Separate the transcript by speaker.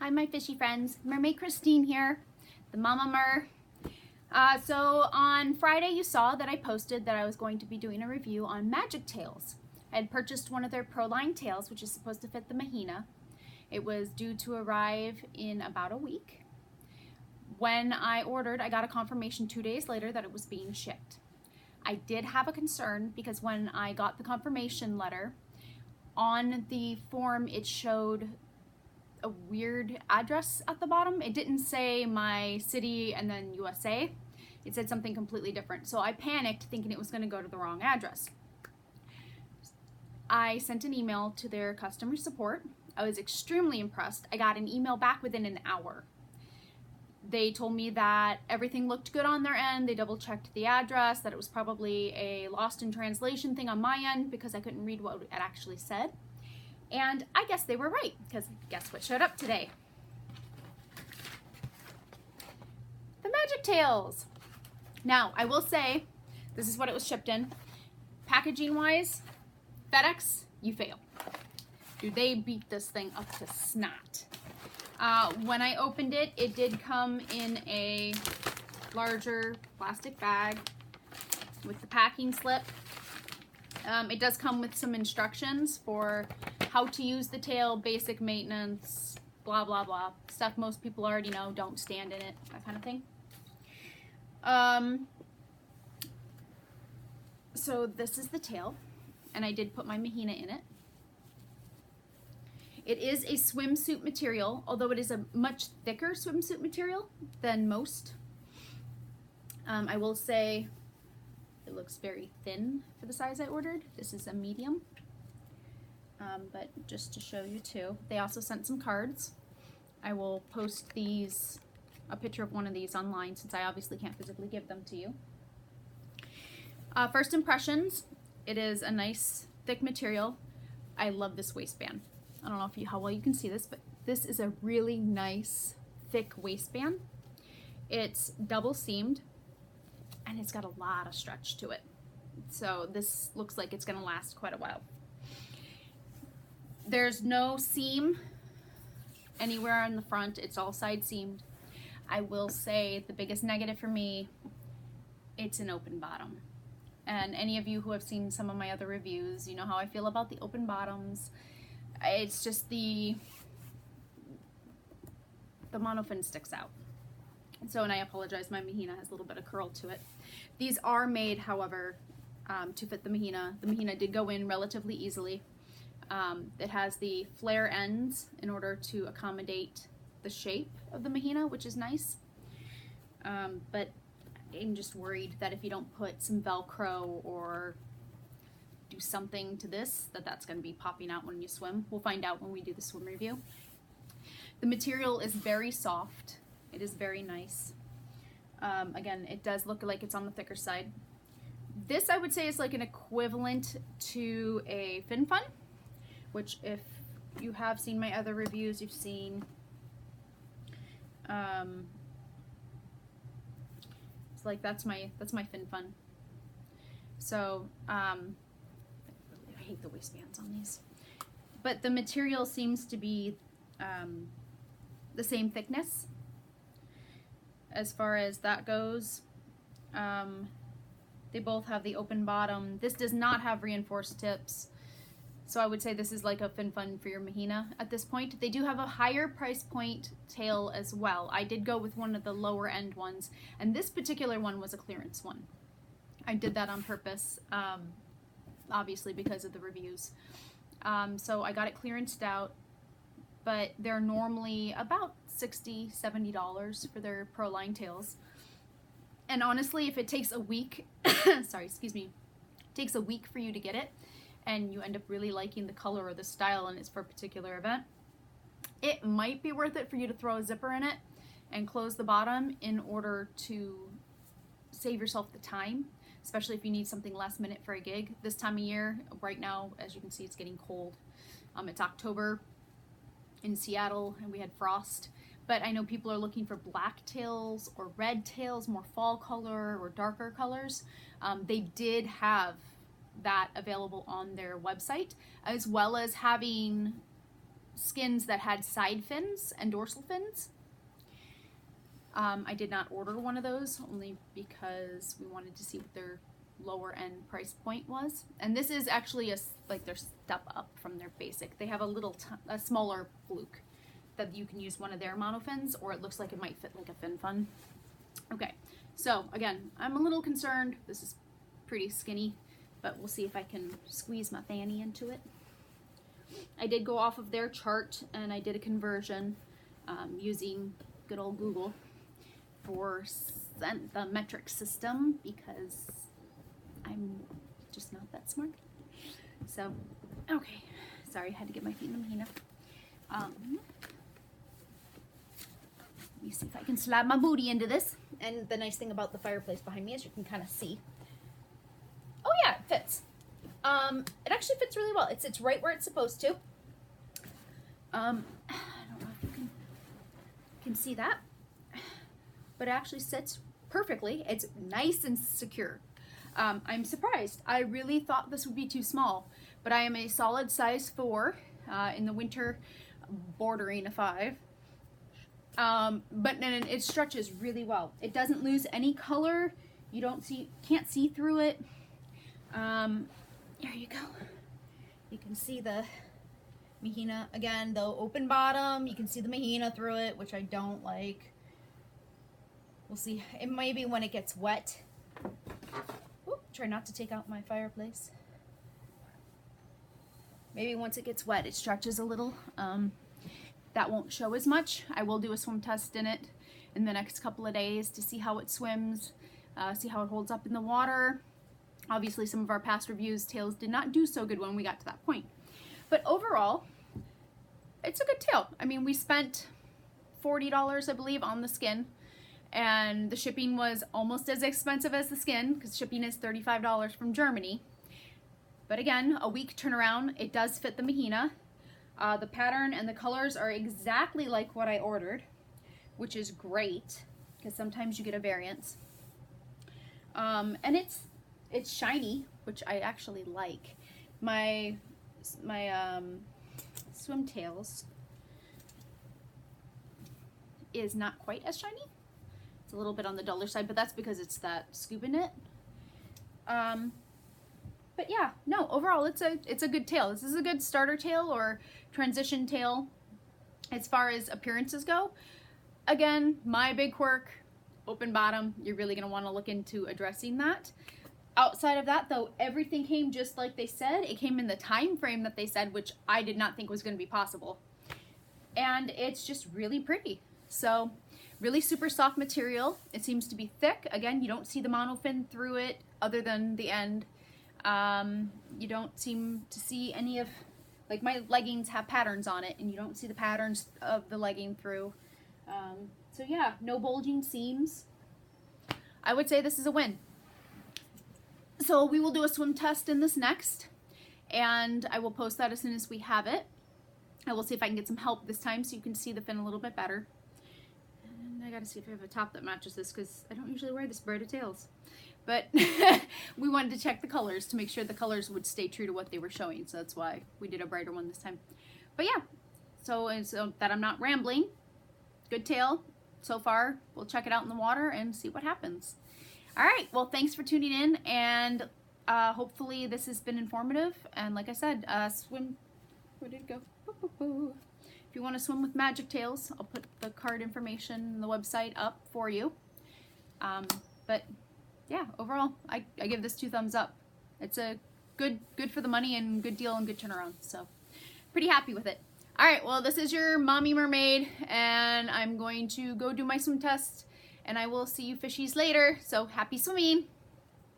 Speaker 1: Hi my fishy friends, Mermaid Christine here, the Mama Mer. So on Friday you saw that I posted that I was going to be doing a review on magic tails. I had purchased one of their Proline tails, which is supposed to fit the Mahina. It was due to arrive in about a week. When I ordered, I got a confirmation 2 days later that it was being shipped. I did have a concern because when I got the confirmation letter, on the form it showed a weird address at the bottom. It didn't say my city and then USA. It said something completely different. So I panicked thinking it was going to go to the wrong address. I sent an email to their customer support. I was extremely impressed. I got an email back within an hour. They told me that everything looked good on their end. They double checked the address, that it was probably a lost in translation thing on my end because I couldn't read what it actually said. And I guess they were right, because guess what showed up today? The Magic Tails. Now, I will say, this is what it was shipped in. Packaging wise, FedEx, you fail. Dude, they beat this thing up to snot. When I opened it, it did come in a larger plastic bag with the packing slip. It does come with some instructions for how to use the tail, basic maintenance, blah, blah, blah. Stuff most people already know, don't stand in it, that kind of thing. So this is the tail, and I did put my Mahina in it. It is a swimsuit material, although it is a much thicker swimsuit material than most. I will say it looks very thin for the size I ordered. This is a medium. But just to show you too, they also sent some cards. I will post a picture of one of these online since I obviously can't physically give them to you. First impressions, it is a nice thick material. I love this waistband. I don't know how well you can see this, but this is a really nice thick waistband. It's double seamed and it's got a lot of stretch to it. So this looks like it's gonna last quite a while. There's no seam anywhere on the front. It's all side seamed. I will say the biggest negative for me, it's an open bottom. And any of you who have seen some of my other reviews, you know how I feel about the open bottoms. It's just the monofin sticks out. So, and I apologize, my Mahina has a little bit of curl to it. These are made, however, to fit the Mahina. The Mahina did go in relatively easily. It has the flare ends in order to accommodate the shape of the Mahina, which is nice. But I'm just worried that if you don't put some Velcro or do something to this, that's going to be popping out when you swim. We'll find out when we do the swim review. The material is very soft. It is very nice. Again, it does look like it's on the thicker side. This I would say is like an equivalent to a fin fun, which if you have seen my other reviews, you've seen it's like that's my fin fun. So I hate the waistbands on these, but the material seems to be the same thickness as far as that goes. They both have the open bottom. This does not have reinforced tips. So I would say this is like a fin fun for your Mahina at this point. They do have a higher price point tail as well. I did go with one of the lower end ones, and this particular one was a clearance one. I did that on purpose, obviously because of the reviews. So I got it clearanced out, but they're normally about $60, $70 for their Proline tails. And honestly, if it takes a week, sorry, excuse me, takes a week for you to get it, and you end up really liking the color or the style and it's for a particular event, it might be worth it for you to throw a zipper in it and close the bottom in order to save yourself the time, especially if you need something last minute for a gig. This time of year, right now, as you can see, it's getting cold. It's October in Seattle and we had frost, but I know people are looking for black tails or red tails, more fall color or darker colors. They did have that available on their website, as well as having skins that had side fins and dorsal fins. I did not order one of those only because we wanted to see what their lower end price point was. And this is actually like their step up from their basic. They have a smaller fluke that you can use one of their monofins, or it looks like it might fit like a fin fun. Okay, so again, I'm a little concerned. This is pretty skinny, but we'll see if I can squeeze my fanny into it. I did go off of their chart and I did a conversion using good old Google for the metric system because I'm just not that smart. So, okay, sorry, I had to get my feet in the mahina. Let me see if I can slide my booty into this. And the nice thing about the fireplace behind me is you can kind of see. Oh yeah, it fits. It actually fits really well. It sits right where it's supposed to. I don't know if you can see that, but it actually sits perfectly. It's nice and secure. I'm surprised. I really thought this would be too small, but I am a solid size 4 in the winter, bordering a 5. But then it stretches really well. It doesn't lose any color. You can't see through it. There you go. You can see the mahina again, the open bottom. You can see the mahina through it, which I don't like. We'll see. It may be when it gets wet. Oop, try not to take out my fireplace. Maybe once it gets wet, it stretches a little. That won't show as much. I will do a swim test in it in the next couple of days to see how it swims, see how it holds up in the water. Obviously, some of our past reviews, tails did not do so good when we got to that point. But overall, it's a good tail. I mean, we spent $40, I believe, on the skin, and the shipping was almost as expensive as the skin because shipping is $35 from Germany. But again, a week turnaround. It does fit the mahina. The pattern and the colors are exactly like what I ordered, which is great because sometimes you get a variance. And it's shiny, which I actually like. My swim tails is not quite as shiny. It's a little bit on the duller side, but that's because it's that scuba knit. But yeah, no, overall it's a good tail. This is a good starter tail or transition tail as far as appearances go. Again, my big quirk, open bottom. You're really gonna want to look into addressing that. Outside of that though, everything came just like they said. It came in the time frame that they said, which I did not think was going to be possible. And it's just really pretty. So really super soft material. It seems to be thick. Again, you don't see the monofin through it other than the end. You don't seem to see any of, like my leggings have patterns on it and you don't see the patterns of the legging through. So yeah, no bulging seams. I would say this is a win. So we will do a swim test in this next, and I will post that as soon as we have it. I will see if I can get some help this time so you can see the fin a little bit better. And I gotta see if I have a top that matches this because I don't usually wear this bird of tails. But we wanted to check the colors to make sure the colors would stay true to what they were showing, so that's why we did a brighter one this time. But yeah, so that I'm not rambling, good tail so far. We'll check it out in the water and see what happens. All right, well, thanks for tuning in, and hopefully this has been informative. And like I said, swim, where did it go? If you want to swim with magic tails, I'll put the card information and the website up for you. But yeah, overall, I give this 2 thumbs up. It's a good for the money and good deal and good turnaround. So pretty happy with it. All right, well, this is your mommy mermaid, and I'm going to go do my swim test. And I will see you fishies later, so happy swimming!